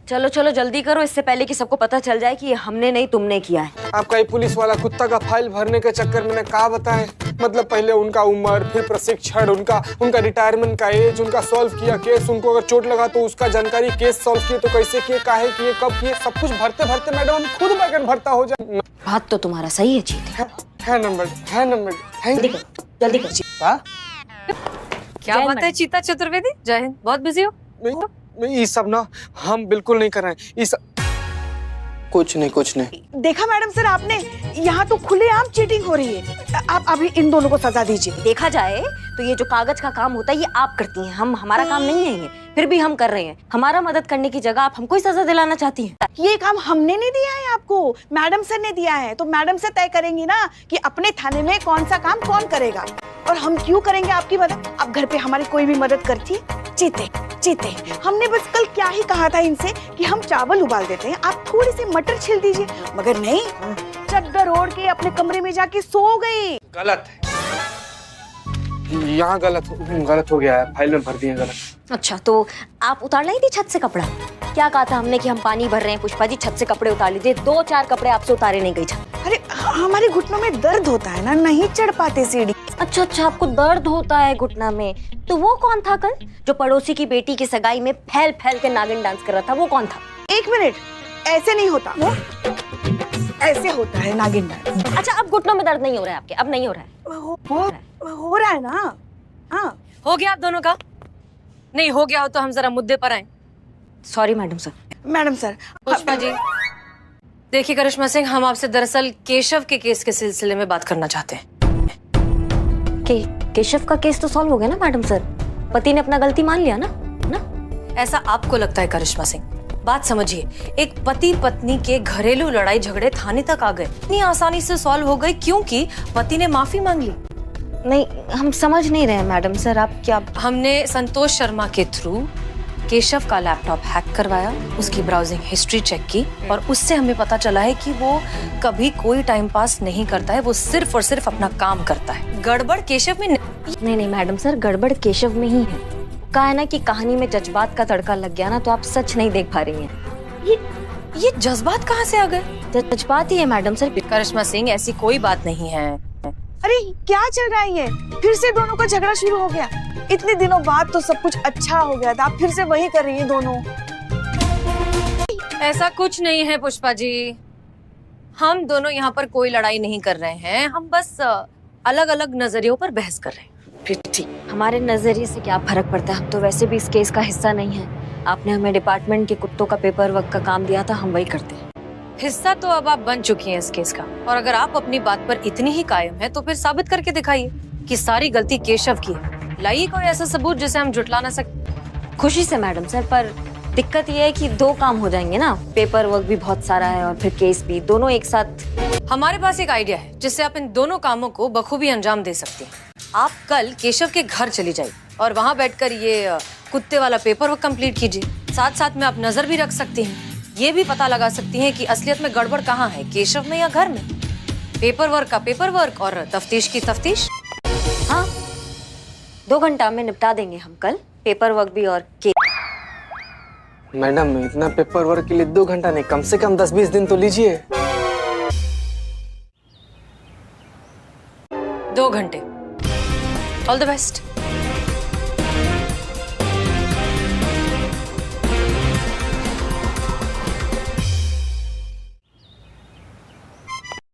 चलो चलो जल्दी करो, इससे पहले कि सबको पता चल जाए कि ये हमने नहीं तुमने किया है। आपका ये पुलिस वाला कुत्ता का फाइल भरने के चक्कर में क्या बताएं, मतलब पहले उनका उम्र, फिर प्रशिक्षण, उनका रिटायरमेंट का एज, उनका सॉल्व किया केस, उनको अगर चोट लगा तो उसका जानकारी, केस सॉल्व किए तो कैसे किए, काहे किए, कब किए, सब कुछ भरते भरते मैडम हम खुद बैगन भरता हो जाए। बात तो तुम्हारा सही है जीत। है नंबर, जल्दी कर, जल्दी कर चीता। क्या बात है चीता चतुर्वेदी, जय हिंद। बहुत बिजी हो? नहीं ये सब ना हम बिल्कुल नहीं कर रहे हैं, ये सब कुछ नहीं। देखा मैडम सर आपने, यहाँ तो खुलेआम चीटिंग हो रही है। आप अभी इन दोनों को सजा दीजिए। देखा जाए तो ये जो कागज का काम होता है ये आप करती हैं, हमारा काम नहीं है ये, फिर भी हम कर रहे हैं। हमारा मदद करने की जगह आप हमको ही सजा दिलाना चाहती हैं। ये काम हमने नहीं दिया है आपको, मैडम सर ने दिया है, तो मैडम से तय करेंगी ना कि अपने थाने में कौन सा काम कौन करेगा, और हम क्यों करेंगे आपकी मदद। आप घर पे हमारी कोई भी मदद करती चीते हमने बस कल क्या ही कहा था इनसे कि हम चावल उबाल देते हैं, आप थोड़ी सी मटर छिल दीजिए, मगर नहीं, चद्दर ओढ़ के अपने कमरे में जाके सो गई। गलत है, यहाँ गलत हो गया है, फाइल में भर दिए गलत। अच्छा तो आप उतार लाई थी छत से कपड़ा? क्या कहा था हमने कि हम पानी भर रहे हैं? पुष्पा जी छत से कपड़े उतार लीजिए, 2-4 कपड़े आपसे उतारे नहीं गई छत। अरे हमारे घुटनों में दर्द होता है ना, नहीं चढ़ पाते सीढ़ी। अच्छा आपको दर्द होता है घुटना में, तो वो कौन था कल जो पड़ोसी की बेटी की सगाई में फैल के नागिन डांस कर रहा था, वो कौन था? 1 मिनट, ऐसे नहीं होता, वो ऐसे होता है नागिन डांस। अच्छा अब घुटनों में दर्द नहीं हो रहा है आपके? अब नहीं हो रहा है? हो रहा है ना। हाँ हो गया आप दोनों का? नहीं हो गया हो तो हम जरा मुद्दे पर आए। Sorry madam sir. Madam sir. Pushpa ji देखिए करिश्मा सिंह, हम आपसे दरअसल केशव के केस के सिलसिले में बात करना चाहते हैं। केशव का केस तो सॉल्व हो गया ना मैडम सर, पति ने अपना गलती मान लिया ना? ऐसा आपको लगता है करिश्मा सिंह? बात समझिए, एक पति पत्नी के घरेलू लड़ाई झगड़े थाने तक आ गए, इतनी आसानी से सॉल्व हो गए क्योंकि पति ने माफी मांग ली। नहीं हम समझ नहीं रहे मैडम सर, आप क्या? हमने संतोष शर्मा के थ्रू केशव का लैपटॉप हैक करवाया, उसकी ब्राउजिंग हिस्ट्री चेक की, और उससे हमें पता चला है कि वो कभी कोई टाइम पास नहीं करता है, वो सिर्फ और सिर्फ अपना काम करता है। गड़बड़ केशव में नहीं मैडम सर, गड़बड़ केशव में ही है। कहा है ना कि कहानी में जज्बात का तड़का लग गया ना, तो आप सच नहीं देख पा रही हैं। ये जज्बात कहाँ से आ गए? जज्बात ही है मैडम सर। करिश्मा सिंह ऐसी कोई बात नहीं है। अरे क्या चल रहा है ये? फिर से दोनों का झगड़ा शुरू हो गया। इतने दिनों बाद तो सब कुछ अच्छा हो गया था, आप फिर से वही कर रही हैं दोनों। ऐसा कुछ नहीं है पुष्पा जी, हम दोनों यहाँ पर कोई लड़ाई नहीं कर रहे हैं, हम बस अलग अलग नजरियों पर बहस कर रहे हैं। फिर ठीक, हमारे नजरिए से क्या फर्क पड़ता है, हम तो वैसे भी इस केस का हिस्सा नहीं है। आपने हमें डिपार्टमेंट के कुत्तों का पेपर वर्क का काम दिया था, हम वही करते हैं। हिस्सा तो अब आप बन चुकी हैं इस केस का, और अगर आप अपनी बात पर इतनी ही कायम है तो फिर साबित करके दिखाइए कि सारी गलती केशव की है। लाइए कोई ऐसा सबूत जिसे हम जुटला ना सके। खुशी से मैडम सर, पर दिक्कत ये है कि 2 काम हो जाएंगे ना, पेपर वर्क भी बहुत सारा है और फिर केस भी, दोनों एक साथ। हमारे पास एक आइडिया है जिससे आप इन दोनों कामों को बखूबी अंजाम दे सकती हैं। आप कल केशव के घर चली जाइए और वहाँ बैठकर ये कुत्ते वाला पेपर वर्क कंप्लीट कीजिए। साथ साथ में आप नजर भी रख सकती हैं, ये भी पता लगा सकती हैं कि असलियत में गड़बड़ कहाँ है, केशव में या घर में। पेपर वर्क का पेपर वर्क और तफ्तीश की तफ्तीश। हाँ 2 घंटा में निपटा देंगे हम कल पेपर वर्क भी और केस। मैडम इतना पेपर वर्क के लिए 2 घंटा नहीं, कम से कम 10-20 दिन तो लीजिए। 2 घंटे। All the best.